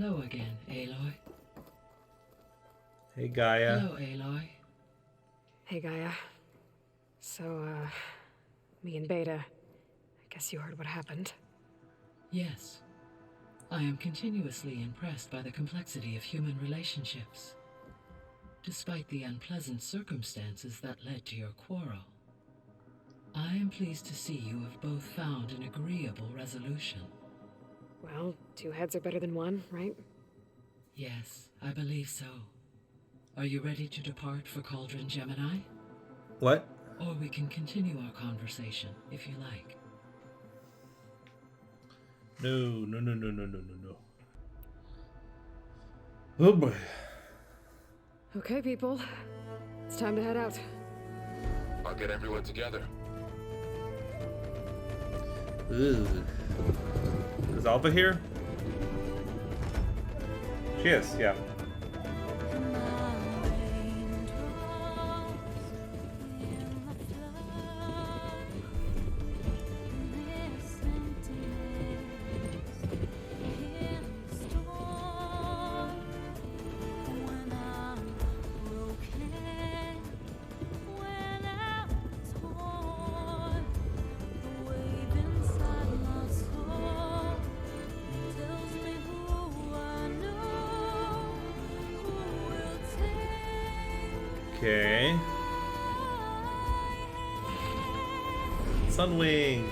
Hello again, Aloy. Hey, Gaia. Hello, Aloy. Hey, Gaia. So, me and Beta, I guess you heard what happened. Yes. I am continuously impressed by the complexity of human relationships. Despite the unpleasant circumstances that led to your quarrel, I am pleased to see you have both found an agreeable resolution. Well, two heads are better than one, right? Yes, I believe so. Are you ready to depart for Cauldron Gemini? What? Or we can continue our conversation, if you like. No. Oh boy. Okay, people. It's time to head out. I'll get everyone together. Ugh. Is Alpha here? She is, yeah. Okay. Sunwing.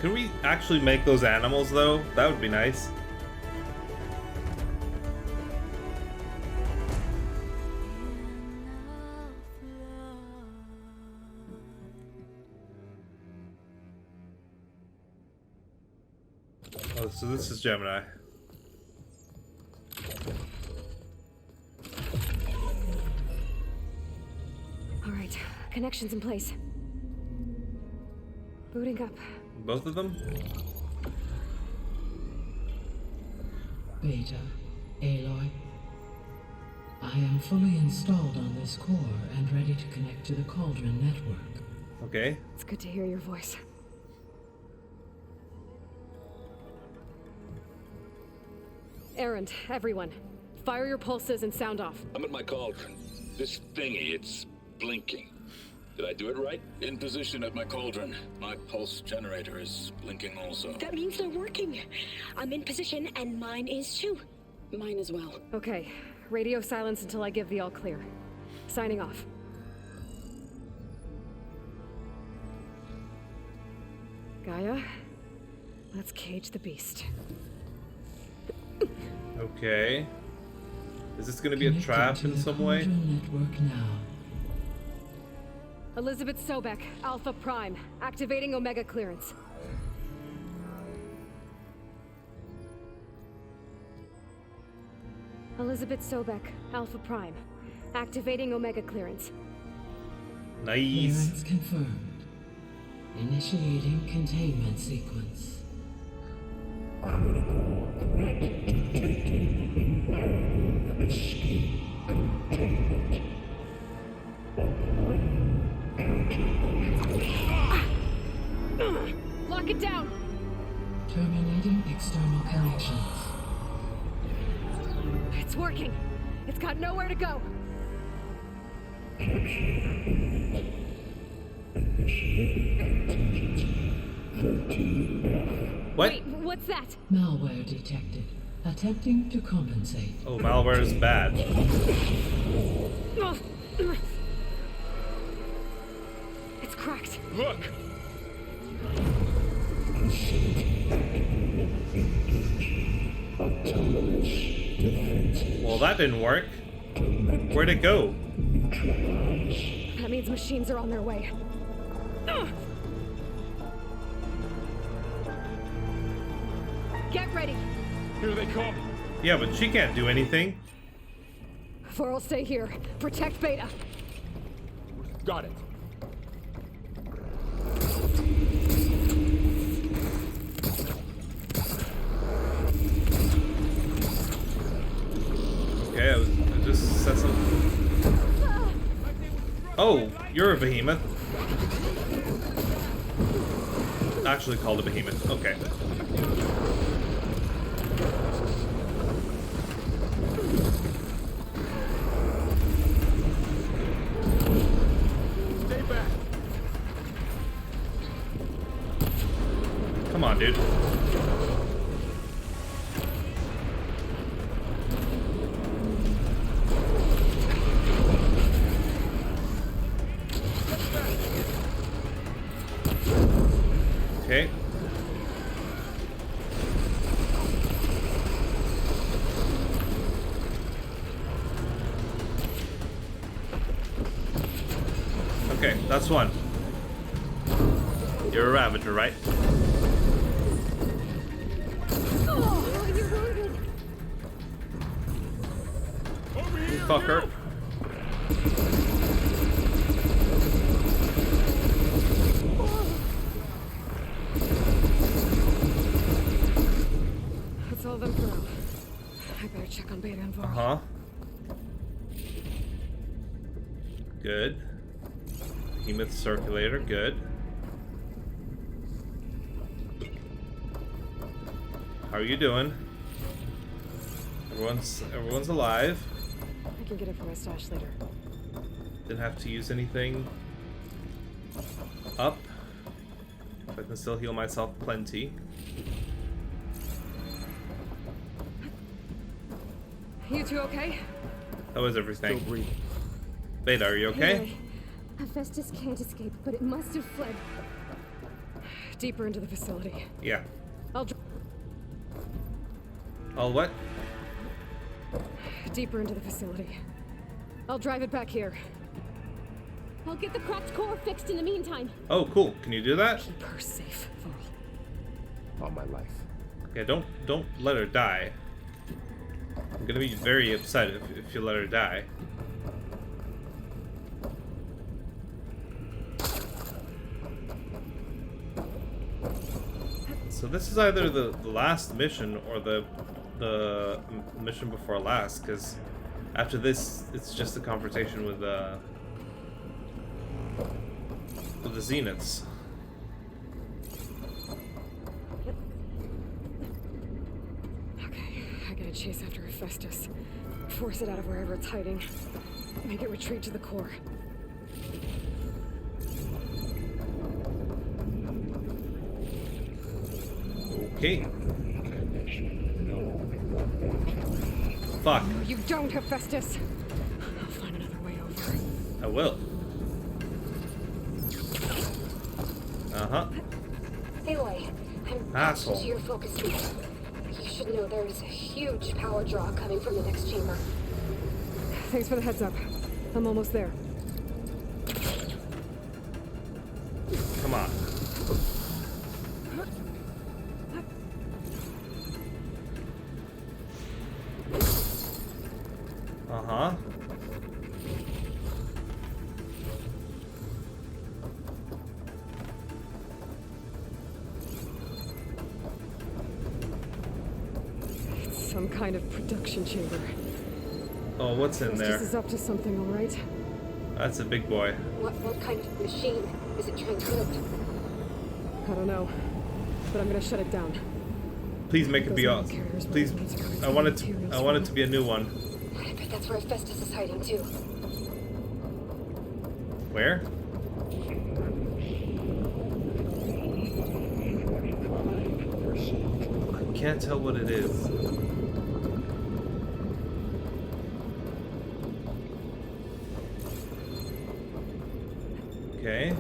Can we actually make those animals though? That would be nice. Oh, so this is Gemini. Alright, connections in place. Booting up. Both of them? Beta, Aloy. I am fully installed on this core and ready to connect to the Cauldron network. Okay. It's good to hear your voice. Errand, everyone. Fire your pulses and sound off. I'm at my cauldron. This thingy, it's blinking. Did I do it right? In position at my cauldron. My pulse generator is blinking also. That means they're working. I'm in position, and mine is too. Mine as well. Okay, radio silence until I give the all clear. Signing off. Gaia, let's cage the beast. Okay. Is this gonna be a Connected trap to in the some way? Cauldron network now. Elizabeth Sobek, Alpha Prime, activating Omega clearance. Elizabeth Sobek, Alpha Prime, activating Omega clearance. Nice. Clearance confirmed. Initiating containment sequence. Lock it down! Terminating external connections. It's working. It's got nowhere to go. What? Wait, what's that? Malware detected. Attempting to compensate. Oh, malware is bad. It's cracked. Look! Well, that didn't work. Where'd it go? That means machines are on their way. Get ready. Here they come! Yeah, but she can't do anything. Vor'll stay here. Protect Beta. Got it. Okay, I just said something. Oh, you're a behemoth. Actually called a behemoth. Okay. on, dude. Okay. Okay, that's one. You're a Ravager, right? Oh, you're wounded. You fucker. That's all them through. I better check on Beta and Varl. Uh-huh. Good. Behemoth circulator, good. How are you doing? Everyone's alive. I can get it from my stash later. Didn't have to use anything up. I can still heal myself plenty. You two okay? That was everything. Still breathing. Beta, are you okay? Anyway, Hephaestus can't escape, but it must have fled. Deeper into the facility. Yeah. I'll All what? deeper into the facility. I'll drive it back here. I'll get the cracked core fixed in the meantime. Oh, cool. Can you do that? Keep her safe, Varl. All my life. Okay, don't let her die. I'm gonna be very upset if you let her die. So this is either the last mission or the mission before last, because after this it's just a confrontation with the Zeniths. Okay, I gotta chase after Hephaestus. Force it out of wherever it's hiding. Make it retreat to the core. Okay. Fuck. No, you don't, Hephaestus! I'll find another way over. I will. Uh-huh. Aloy, I'm Asshole. to your focus field. You should know there's a huge power draw coming from the next chamber. Thanks for the heads up. I'm almost there. Come on. Uh-huh. It's some kind of production chamber. Oh, what's in Hephaestus there? is up to something, all right? That's a big boy. What kind of machine is it trying to build? I don't know, but I'm gonna shut it down. Please make it be Those us. metal carriers Please, will need to recover I want it materials to. I want it from to be a new one. I bet that's where Hephaestus is hiding too. Where? I can't tell what it is. Okay. I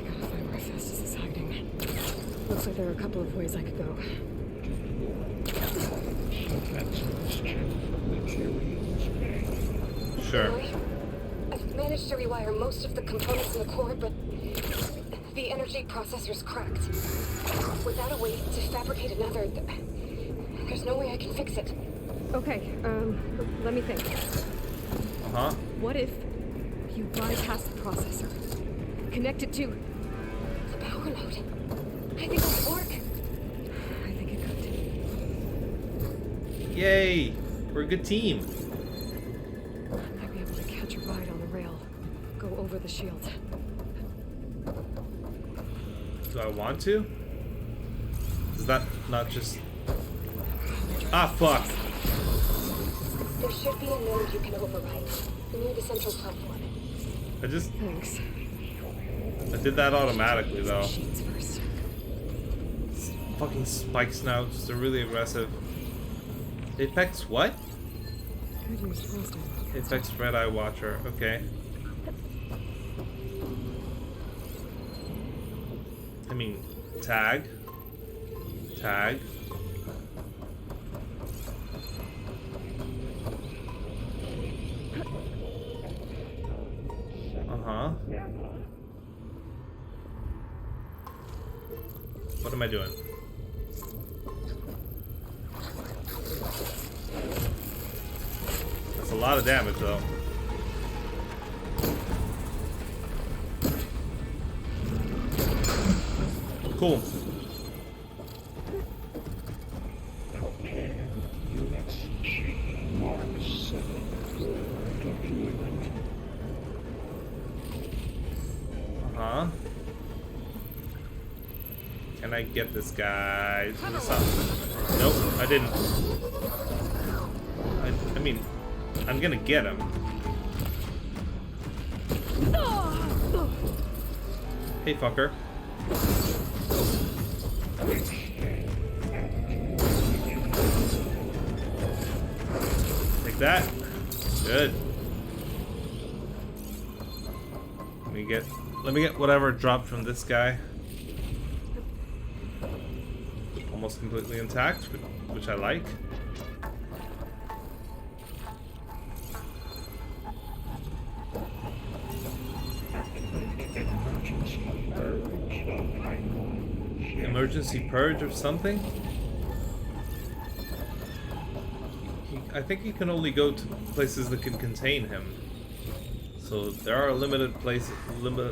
gotta find where Hephaestus is hiding. Looks like there are a couple of ways I could go. Sure. Aloy, I've managed to rewire most of the components in the core, but the energy processor's cracked. Without a way to fabricate another, there's no way I can fix it. Okay, let me think. Uh-huh. What if you bypass the processor? Connect it to... The power node. I think that would work. I think it could. Yay! We're a good team. I might be able to catch a ride on the rail. Go over the shield. Do I want to? Is that not just... Ah, fuck! There should be a node you can override. Near the central platform. I just... Thanks. I did that automatically, though. Machines first. fucking spike snouts. They're really aggressive. Apex what? Could use faster. Apex Red Eye Watcher. Okay. I mean, tag. Tag. Uh-huh. What am I doing? That's a lot of damage, though. Cool. Uh-huh. Can I get this guy to the side? Nope, I didn't. I mean, I'm gonna get him. Hey, fucker. Take that. Good. Let me get whatever dropped from this guy. Almost completely intact, which I like. Emergency purge or something? I think he can only go to places that can contain him. So there are a limited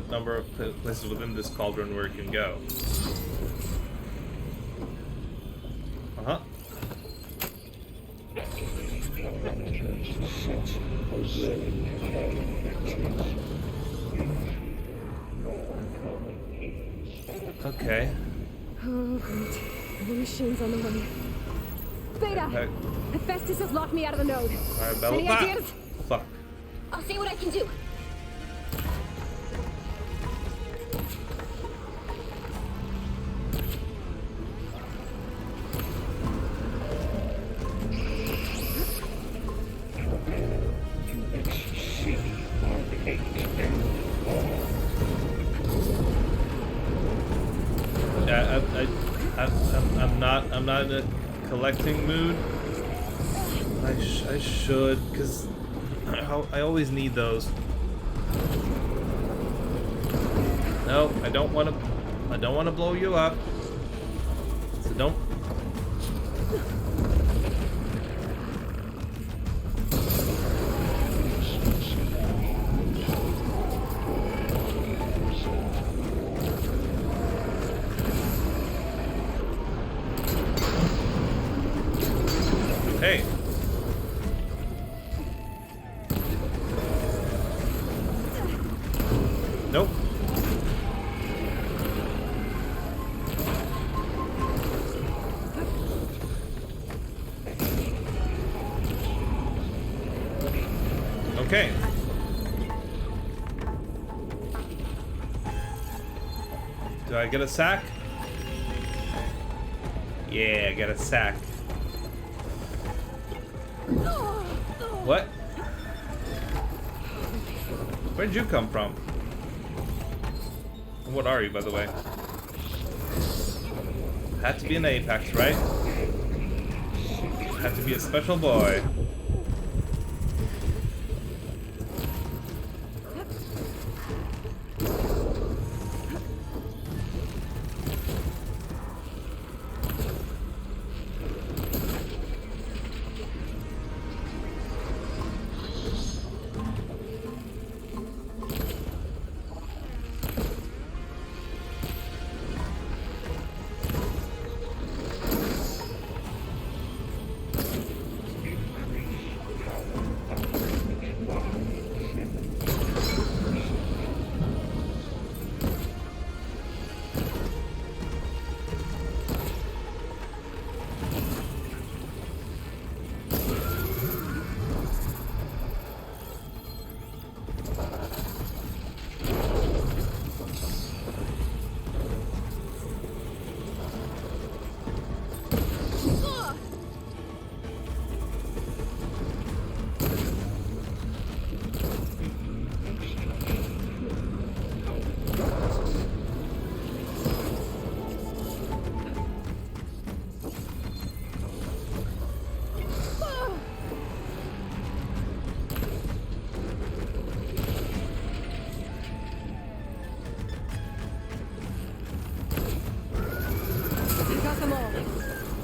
number of places within this cauldron where it can go. Uh-huh. Okay. Oh, great. The machine's on the run. Beta! Okay. Hephaestus has locked me out of the node. Alright, Bella. Any ideas? Fuck. I'll see what I can do. Yeah, I'm not in a collecting mood. I should, because I always need those. No, I don't want to blow you up. So don't. Hey. Nope. Okay. Do I get a sack? Yeah, I get a sack. What? Where'd you come from? And what are you, by the way? Had to be an Apex, right? Had to be a special boy.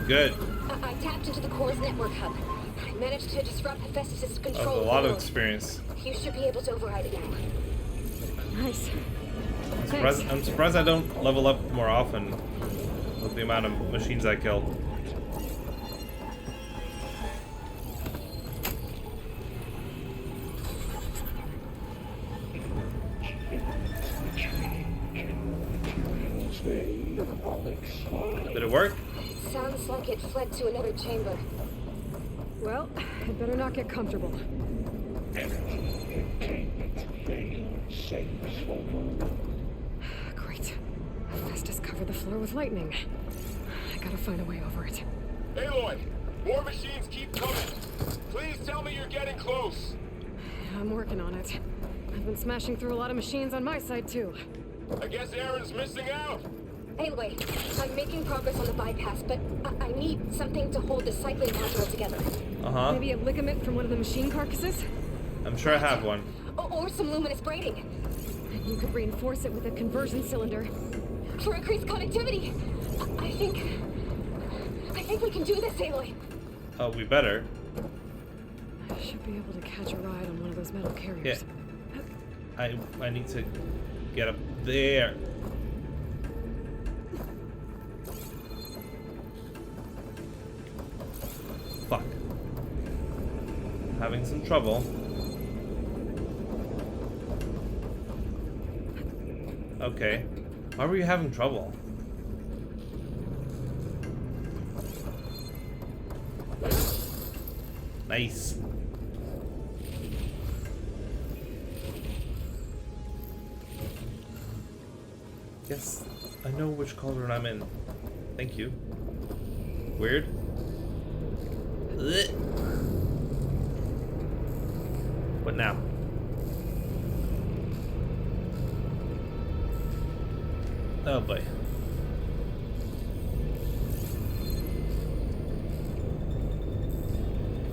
Good. I tapped into the core's network hub. I managed to disrupt Hephaestus' That control. was a lot of experience. You should be able to override it now. Nice. I'm surprised I don't level up more often with the amount of machines I kill. Did it work? Sounds like it fled to another chamber. Well, I'd better not get comfortable. Great. Hephaestus covered the floor with lightning. I gotta find a way over it. Aloy, more machines keep coming. Please tell me you're getting close. I'm working on it. I've been smashing through a lot of machines on my side, too. I guess Aaron's missing out. Anyway, I'm making progress on the bypass, but I need something to hold the cycling module together. Uh-huh. Maybe a ligament from one of the machine carcasses? I'm sure I have one. Or some luminous braiding. And you could reinforce it with a conversion cylinder. For increased connectivity. I think we can do this, Aloy. Oh, we better. I should be able to catch a ride on one of those metal carriers. Yeah. I need to get up there. Fuck. Having some trouble. Okay. Why were you having trouble? Nice. Yes, I know which cauldron I'm in. Thank you. Weird. Ugh. What now? Oh boy.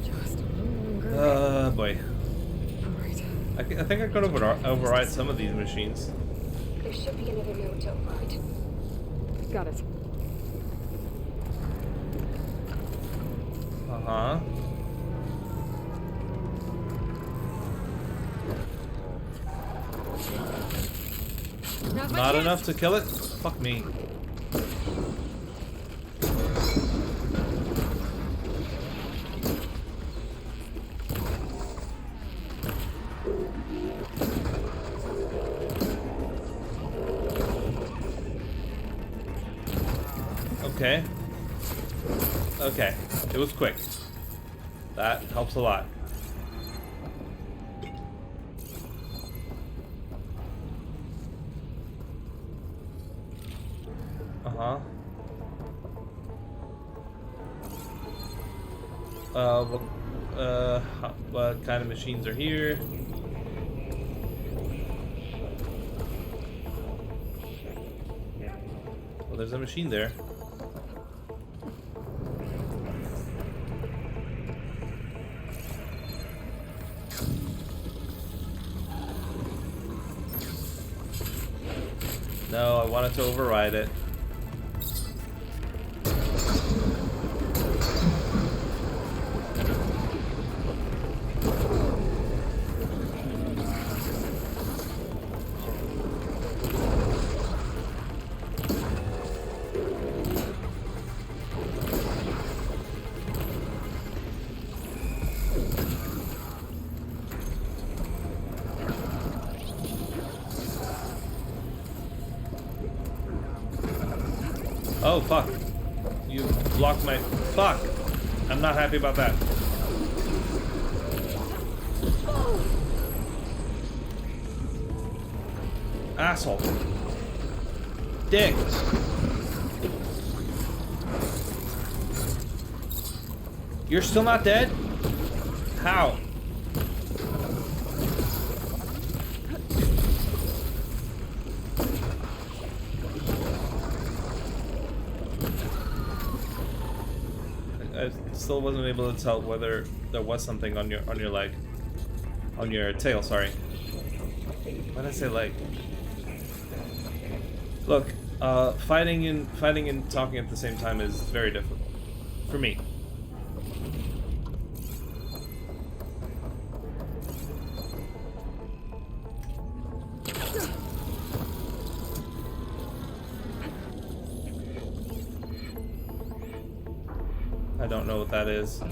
Just a little longer. Boy. Alright. I think I could override some of these machines. There should be another node to override. Got it. Uh-huh. Now's my Not chance. enough to kill it? Fuck me. Okay. Okay. It was quick. That helps a lot. Uh-huh. What kind of machines are here? Well, there's a machine there. No, I wanted to override it. Oh, fuck. You blocked my... Fuck! I'm not happy about that. Asshole. Dick. You're still not dead? How? I still wasn't able to tell whether there was something on your leg. On your tail, sorry. Why did I say leg? Look, fighting and talking at the same time is very difficult. For me. I don't know what that is.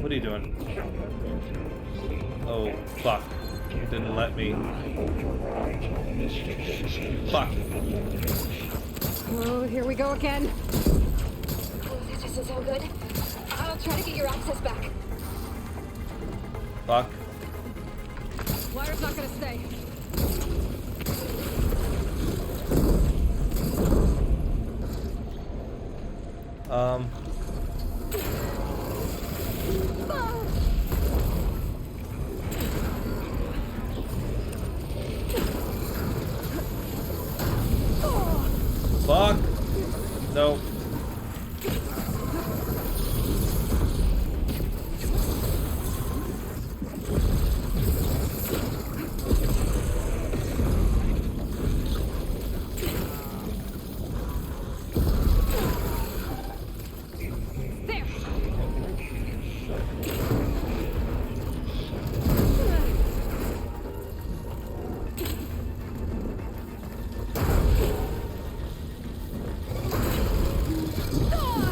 What are you doing? Oh, fuck. It didn't let me. Fuck. Oh, here we go again. Oh, that doesn't sound good. I'll try to get your access back. Fuck. Wire's not gonna stay. Fuck. No. There.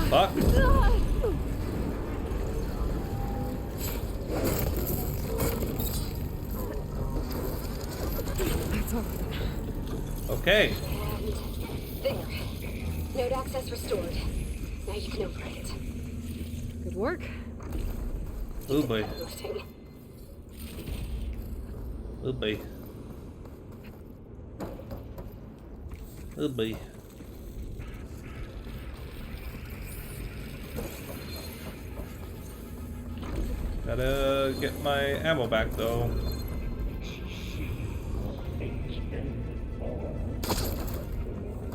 Fuck. That's all. Okay. There. Node access restored. Now you can operate it. Good work. Oh boy. Lifting. Oh boy. Oh boy. Gotta get my ammo back though.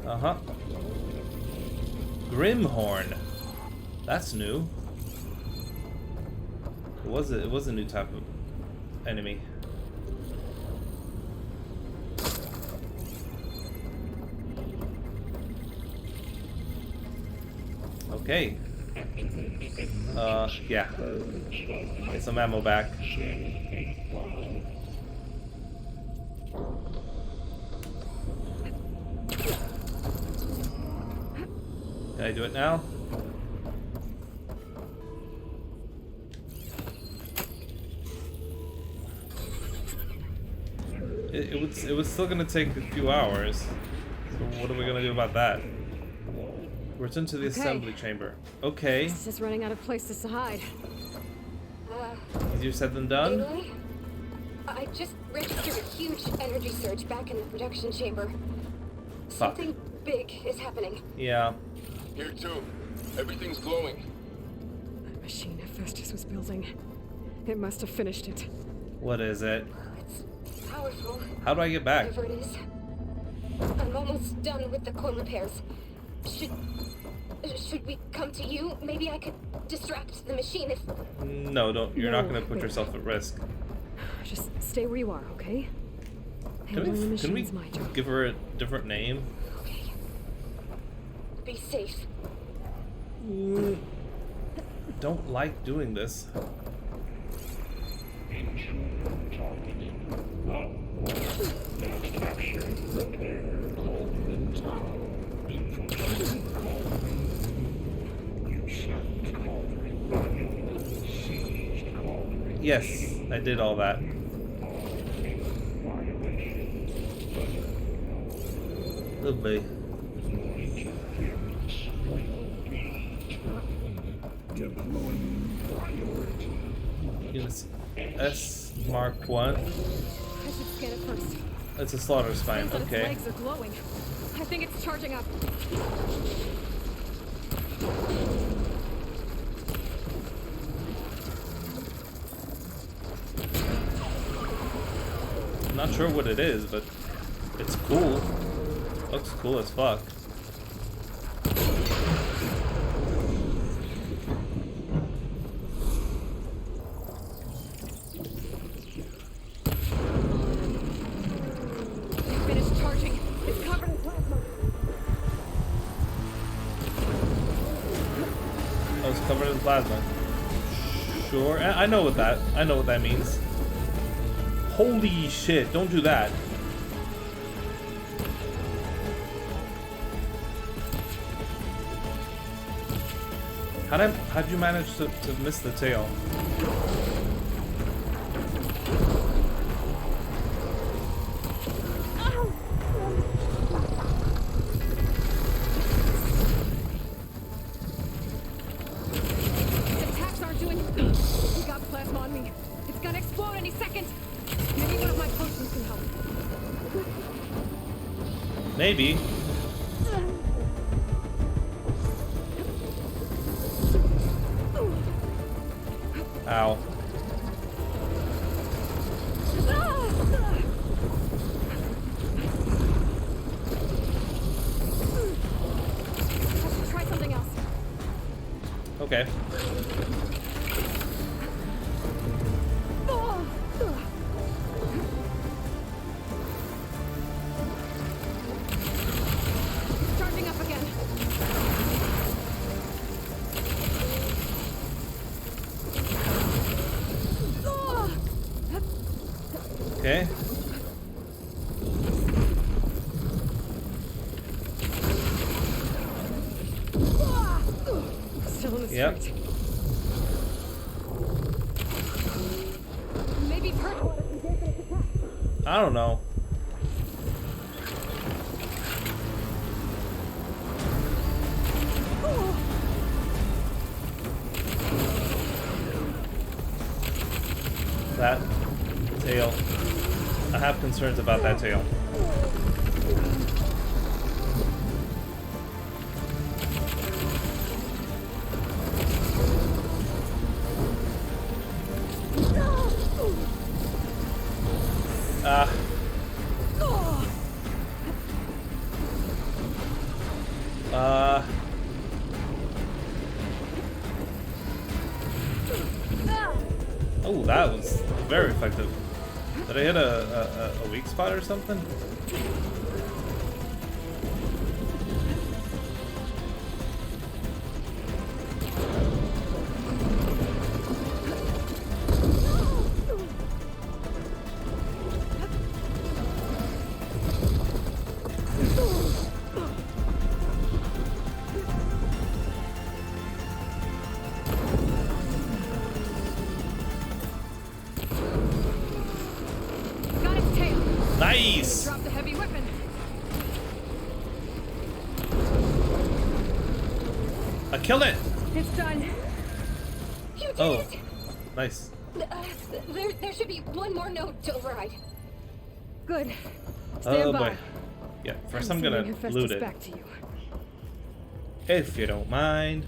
Uh-huh. Grimhorn. That's new. It was a new type of enemy. Okay. Yeah. Get some ammo back. Can I do it now? It was still gonna take a few hours. So what are we gonna do about that? Return to the assembly chamber. Okay. It's just running out of places to hide. Easier said than done. Aloy? I just registered a huge energy surge back in the production chamber. Fuck. Something big is happening. Yeah. Here too. Everything's glowing. That machine Hephaestus was building. It must have finished it. What is it? It's powerful. How do I get back? Whatever it is. I'm almost done with the core repairs. Should we come to you? Maybe I could distract the machine if... No, don't. You're not No, gonna put wait. yourself at risk. Just stay where you are, okay? Can Handling the we machine's my job. give her a different name? Okay. Be safe. Don't like doing this. Yes, I did all that. Lovely. Units S Mark 1. I should scan it first. It's a slaughter spine, Its okay. legs are glowing. I think it's charging up. I'm not sure what it is, but it's cool. Looks cool as fuck. Finished charging. It's covered in plasma. Oh, it's covered in plasma. Sure. I know what that means. Holy shit, don't do that. How'd you manage to miss the tail? The attacks aren't doing. We got plasma on me. It's gonna explode any second. Maybe one of my potions can help. Maybe. Ow. Try something else. Okay. Charging up again. Okay. Still in the Yep. street. Maybe purple water can dampen its attack. I don't know. That tail. I have concerns about that tail. Oh, that was very effective. Did I hit a weak spot or something? Got its tail. Nice! Drop the heavy weapon. I killed it! It's done. You did Oh, it! nice. There should be one more node to override. Good. Stand Oh by. boy. Yeah, first I'm gonna sending Hephaestus loot it. back to you. If you don't mind.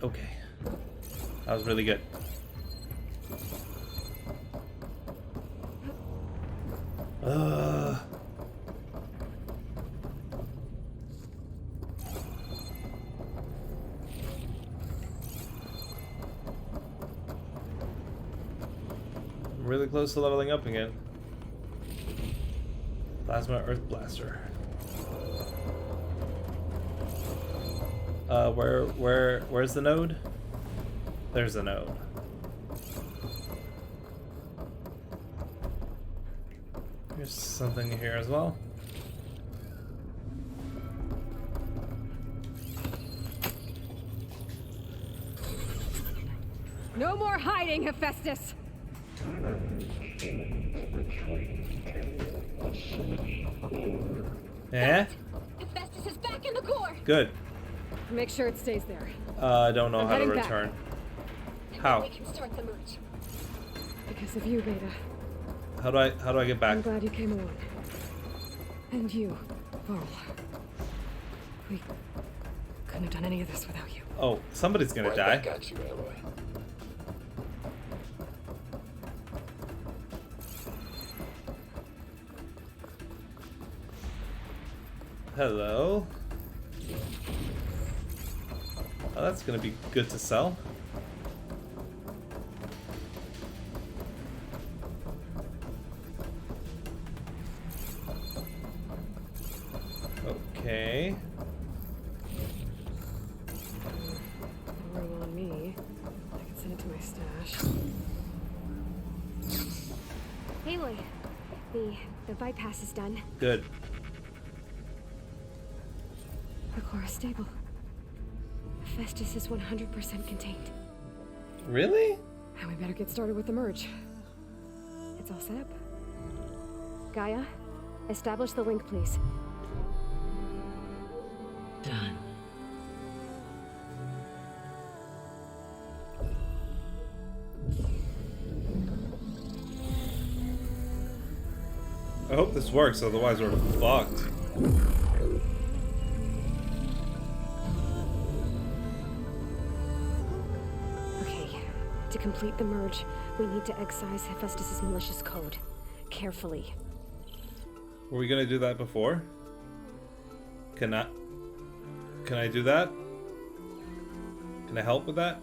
Okay. That was really good. I'm really close to leveling up again. Plasma Earth Blaster. Where's the node? There's the node. There's something here as well. No more hiding, Hephaestus. Eh? Hephaestus is back in the core. Good. Make sure it stays there. I don't know I'm how to heading back. return. And How? then we can start the merge. Because of you, Beta. How do I get back? I'm glad you came along. And you, Varl. We couldn't have done any of this without you. Oh, somebody's gonna Right die. back at you, Aloy. Hello. Oh, that's gonna be good to sell. Okay. Room on me. I can send it to my stash. Aloy, the bypass is done. Good. The core is stable. Festus is 100% contained. Really? And we better get started with the merge. It's all set up. Gaia, establish the link, please. Done. I hope this works, otherwise we're fucked. Okay, to complete the merge, we need to excise Hephaestus's malicious code. Carefully. Were we gonna do that before? Can I do that? Can I help with that?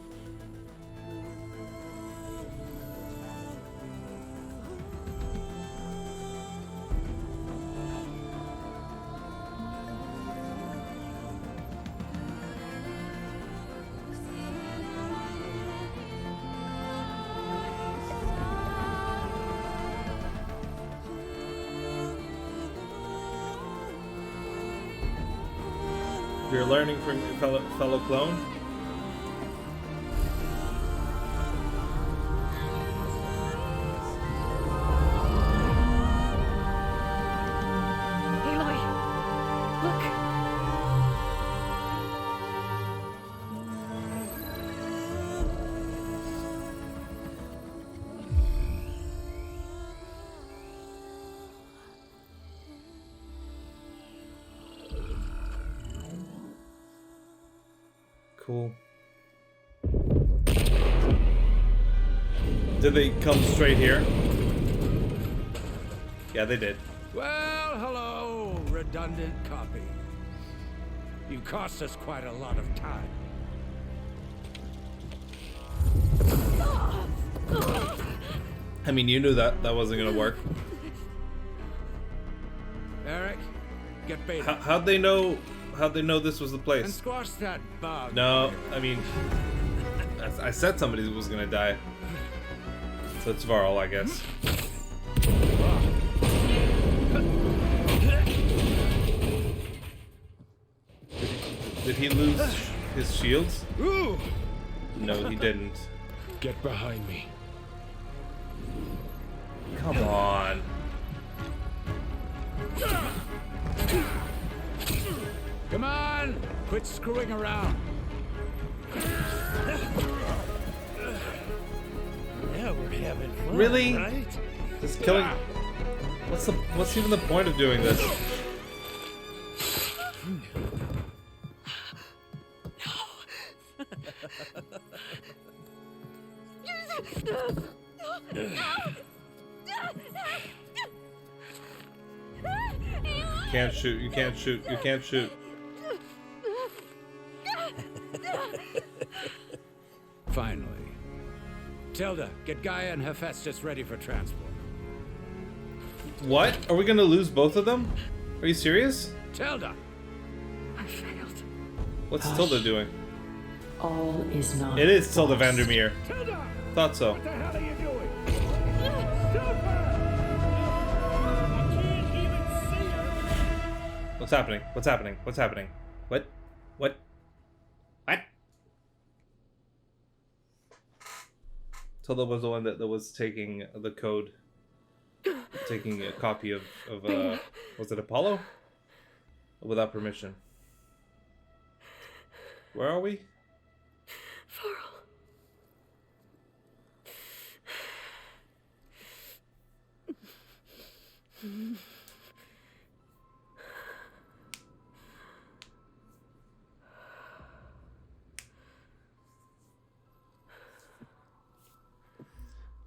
You're learning from your fellow clone? Aloy! Look! Cool. Did they come straight here? Yeah, they did. Well, hello, redundant copy. You cost us quite a lot of time. I mean, you knew that wasn't gonna work. Eric, get baited. How'd they know? How'd they know this was the And place? squash that bug. No, I mean, I said somebody was gonna die. So it's Varl, I guess. Did he lose his shields? Ooh! No, he didn't. Get behind me. Come on. Come on! Quit screwing around. Yeah, we're having fun. Really? Right? Just killing. What's even the point of doing this? Can't shoot. You can't shoot. You can't shoot. Finally. Tilda, get Gaia and Hephaestus ready for transport. What? Are we gonna lose both of them? Are you serious? Tilda! I failed. What's Hush. Tilda doing? All is not. It is Tilda lost. Vandermeer. Tilda! Thought so. What the hell are you doing? What's happening? What's happening? What's happening? What? What? What? Tilda was the one that was taking the code. Taking a copy of was it Apollo? Without permission. Where are we?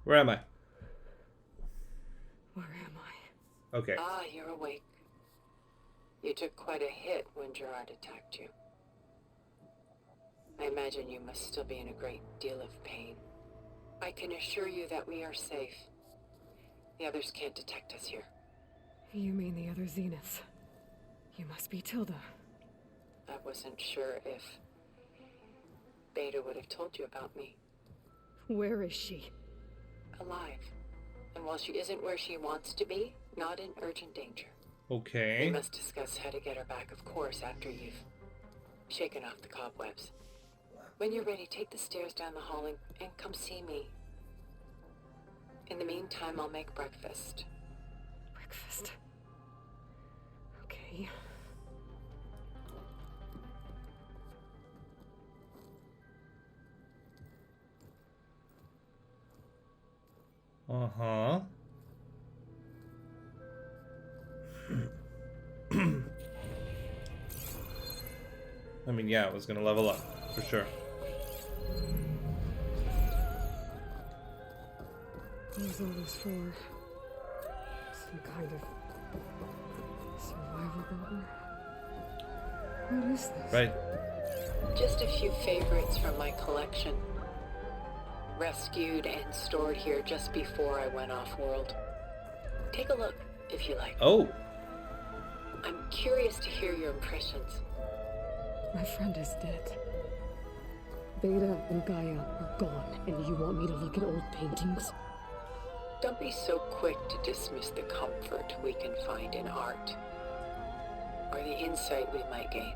Where am I? Where am I? Okay. Ah, you're awake. You took quite a hit when Gerard attacked you. I imagine you must still be in a great deal of pain. I can assure you that we are safe. The others can't detect us here. You mean the other Zeniths? You must be Tilda. I wasn't sure if Beta would have told you about me. Where is she? Alive. And while she isn't where she wants to be, not in urgent danger. Okay. We must discuss how to get her back, of course, after you've shaken off the cobwebs. When you're ready, take the stairs down the hall and come see me. In the meantime, I'll make breakfast. Breakfast. Okay. Uh-huh. I mean, yeah, I was gonna level up, for sure. What was all this for? Some kind of survival button? What is this? Right. Just a few favorites from my collection. Rescued and stored here just before I went off-world. Take a look, if you like. Oh! I'm curious to hear your impressions. My friend is dead. Beta and Gaia are gone, and you want me to look at old paintings? Don't be so quick to dismiss the comfort we can find in art, or the insight we might gain.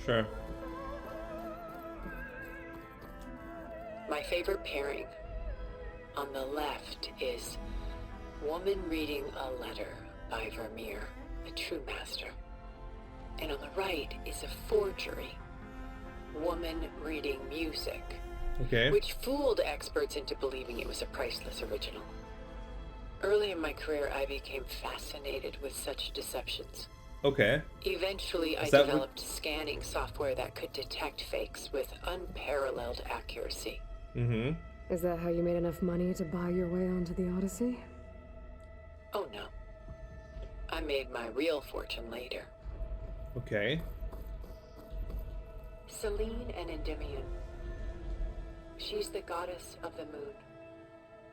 Sure. My favorite pairing on the left is Woman Reading a Letter by Vermeer, a true master. And on the right is a forgery, Woman Reading Music, Okay. which fooled experts into believing it was a priceless original. Early in my career, I became fascinated with such deceptions. Okay. Eventually, I Is that developed scanning software that could detect fakes with unparalleled accuracy. Mm-hmm. Is that how you made enough money to buy your way onto the Odyssey? Oh no. I made my real fortune later. Okay. Selene and Endymion. She's the goddess of the moon,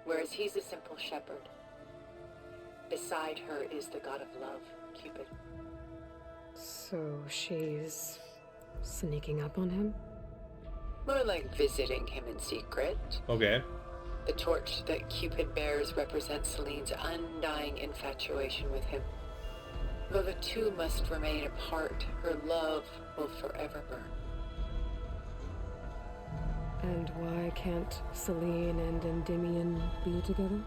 whereas he's a simple shepherd. Beside her is the god of love, Cupid. So she's sneaking up on him? More like visiting him in secret. Okay. The torch that Cupid bears represents Selene's undying infatuation with him. Though the two must remain apart, her love will forever burn. And why can't Selene and Endymion be together?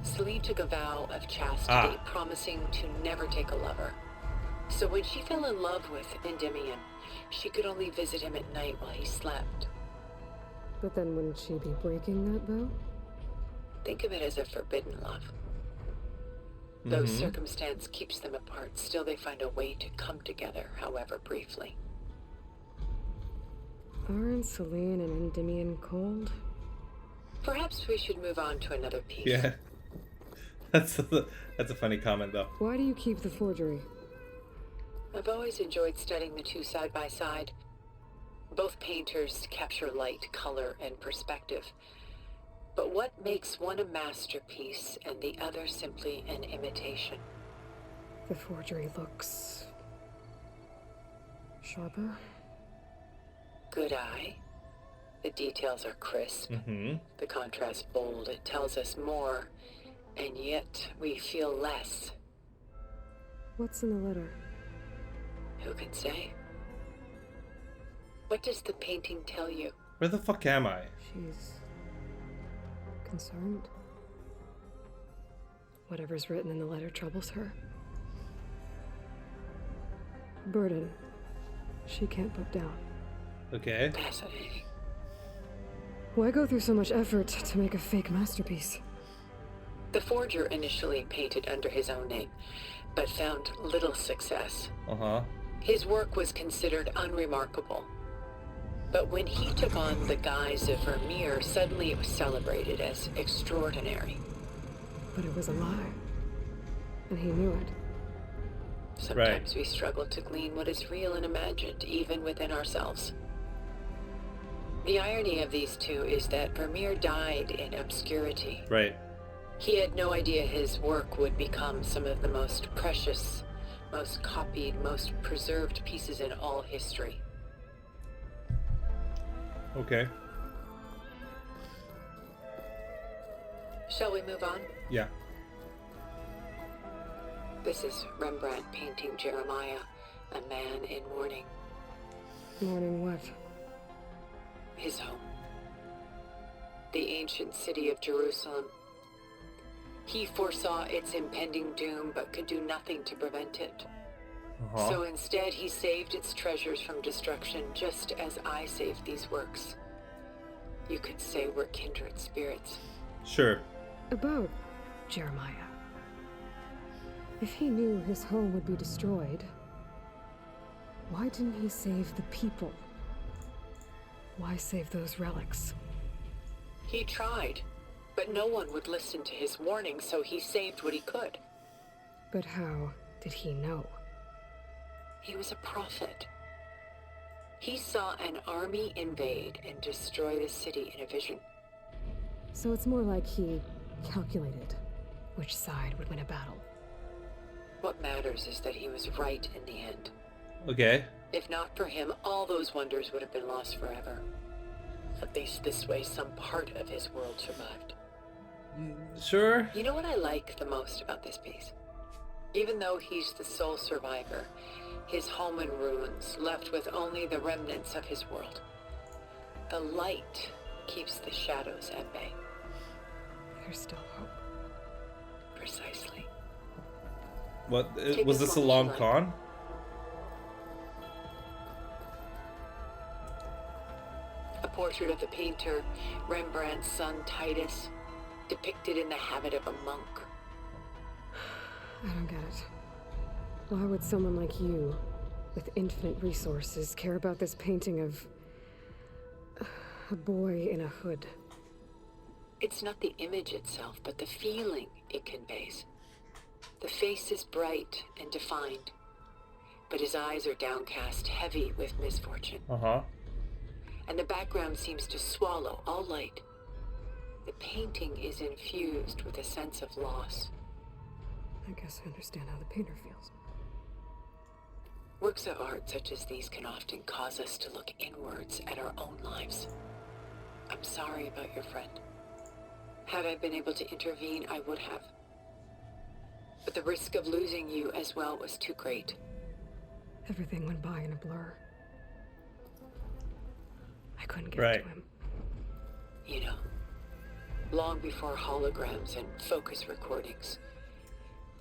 Selene took a vow of chastity, promising to never take a lover. So when she fell in love with Endymion, she could only visit him at night while he slept. But then wouldn't she be breaking that vow? Think of it as a forbidden love. Though circumstance keeps them apart, still they find a way to come together, however briefly. Aren't Selene and Endymion cold? Perhaps we should move on to another piece. Yeah. That's a funny comment, though. Why do you keep the forgery? I've always enjoyed studying the two side by side. Both painters capture light, color, and perspective. But what makes one a masterpiece and the other simply an imitation? The forgery looks sharper. Good eye. The details are crisp. The contrast bold. It tells us more, and yet we feel less. What's in the letter? Who can say? What does the painting tell you? Where the fuck am I? She's concerned. Whatever's written in the letter troubles her. Burden she can't put down. Okay. Fascinating. Why go through so much effort to make a fake masterpiece? The forger initially painted under his own name, but found little success. His work was considered unremarkable. But when he took on the guise of Vermeer, suddenly it was celebrated as extraordinary. But it was a lie. And he knew it. Sometimes we struggle to glean what is real and imagined, even within ourselves. The irony of these two is that Vermeer died in obscurity. Right. He had no idea his work would become some of the most precious, most copied, most preserved pieces in all history. Okay. Shall we move on? Yeah. This is Rembrandt painting Jeremiah, a man in mourning. Mourning what? His home. The ancient city of Jerusalem. He foresaw its impending doom, but could do nothing to prevent it. So instead, he saved its treasures from destruction, just as I saved these works. You could say we're kindred spirits. Sure. About Jeremiah. If he knew his home would be destroyed, why didn't he save the people? Why save those relics? He tried, but no one would listen to his warning, so he saved what he could. But how did he know? He was a prophet. He saw an army invade and destroy the city in a vision. So it's more like he calculated which side would win a battle. What matters is that he was right in the end. Okay. If not for him, all those wonders would have been lost forever. At least this way, some part of his world survived. Sure. You know what I like the most about this piece? Even though he's the sole survivor, his home in ruins, left with only the remnants of his world. The light keeps the shadows at bay. There's still hope. Precisely. What? Take Was as this a long as long you like. con? A portrait of the painter, Rembrandt's son Titus, depicted in the habit of a monk. I don't get it. Why would someone like you, with infinite resources, care about this painting of a boy in a hood? It's not the image itself, but the feeling it conveys. The face is bright and defined, but his eyes are downcast, heavy with misfortune. And the background seems to swallow all light. The painting is infused with a sense of loss. I guess I understand how the painter feels. Works of art such as these can often cause us to look inwards at our own lives. I'm sorry about your friend. Had I been able to intervene, I would have. But the risk of losing you as well was too great. Everything went by in a blur. I couldn't get Right. to him. You know, long before holograms and focus recordings,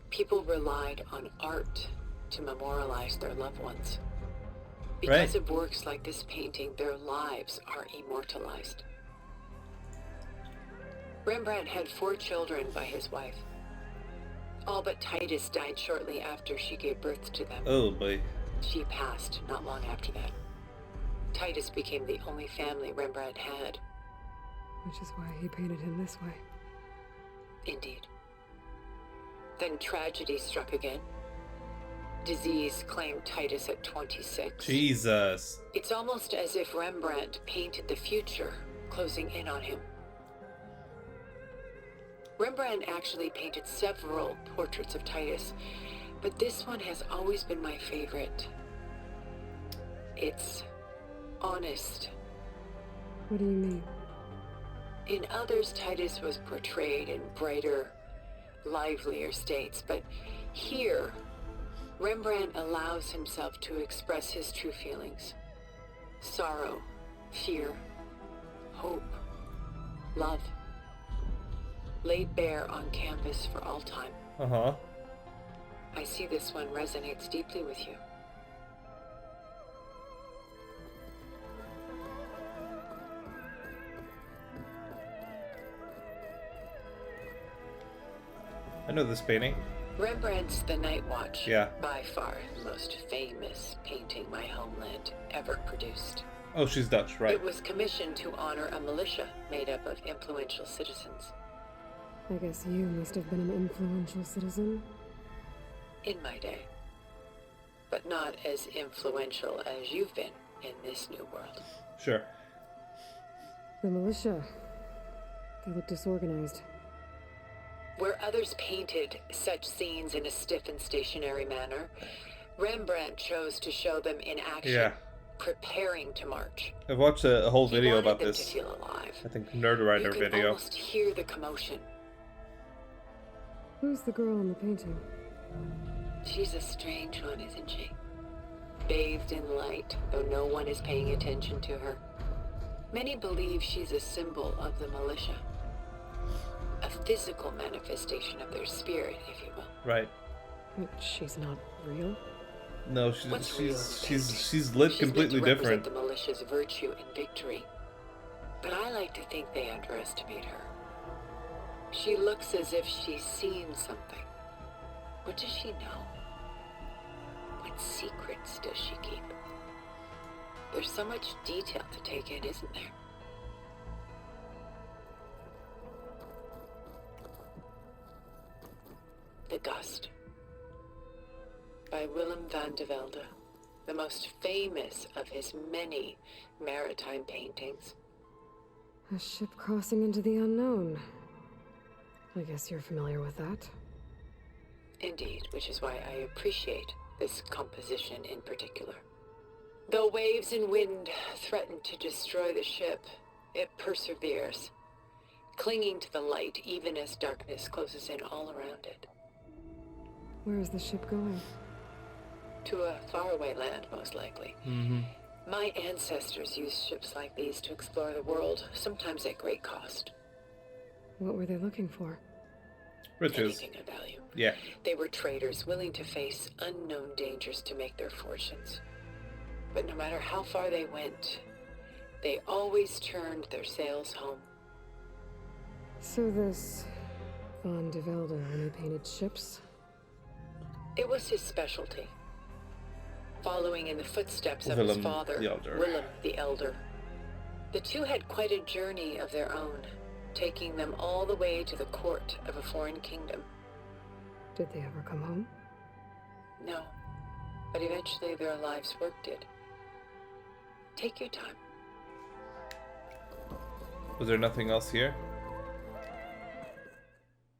people relied on art to memorialize their loved ones. Because of works like this painting, their lives are immortalized. Rembrandt had 4 children by his wife. All but Titus died shortly after she gave birth to them. Oh boy. She passed not long after that. Titus became the only family Rembrandt had. Which is why he painted him this way. Indeed. Then tragedy struck again. Disease claimed Titus at 26. Jesus. It's almost as if Rembrandt painted the future, closing in on him. Rembrandt actually painted several portraits of Titus, but this one has always been my favorite. It's honest. What do you mean? In others, Titus was portrayed in brighter, livelier states, but here, Rembrandt allows himself to express his true feelings. Sorrow, fear, hope, love. Laid bare on canvas for all time. I see this one resonates deeply with you. I know this painting. Rembrandt's The Night Watch. Yeah. By far the most famous painting my homeland ever produced. Oh, she's Dutch, right? It was commissioned to honor a militia made up of influential citizens. I guess you must have been an influential citizen. In my day. but not as influential as you've been in this new world. Sure. The militia. They look disorganized. Where others painted such scenes in a stiff and stationary manner, Rembrandt chose to show them in action, Yeah. preparing to march. I've watched a whole video He wanted about them this. to feel alive. I think Nerdwriter You can video. almost hear the commotion. Who's the girl in the painting? She's a strange one, isn't she? Bathed in light, though no one is paying attention to her. Many believe she's a symbol of the militia. A physical manifestation of their spirit, if you will. Right. She's not real? No, What's real? she's lit She's completely meant to represent different. the militia's virtue and victory. But I like to think they underestimate her. She looks as if she's seen something. What does she know? What secrets does she keep? There's so much detail to take in, isn't there? The Gust by Willem van de Velde, the most famous of his many maritime paintings. A ship crossing into the unknown. I guess you're familiar with that. Indeed, which is why I appreciate this composition in particular. Though waves and wind threaten to destroy the ship, it perseveres, clinging to the light even as darkness closes in all around it. Where is the ship going? To a faraway land, most likely. Mm-hmm. My ancestors used ships like these to explore the world, sometimes at great cost. What were they looking for? Riches. Anything of value. Yeah. They were traders willing to face unknown dangers to make their fortunes. But no matter how far they went, they always turned their sails home. So this Van de Velde only painted ships? It was his specialty. Following in the footsteps of Willem his father, the Elder. Willem the Elder. The two had quite a journey of their own, taking them all the way to the court of a foreign kingdom. Did they ever come home? No, but eventually their lives' work did. Take your time. Was there nothing else here?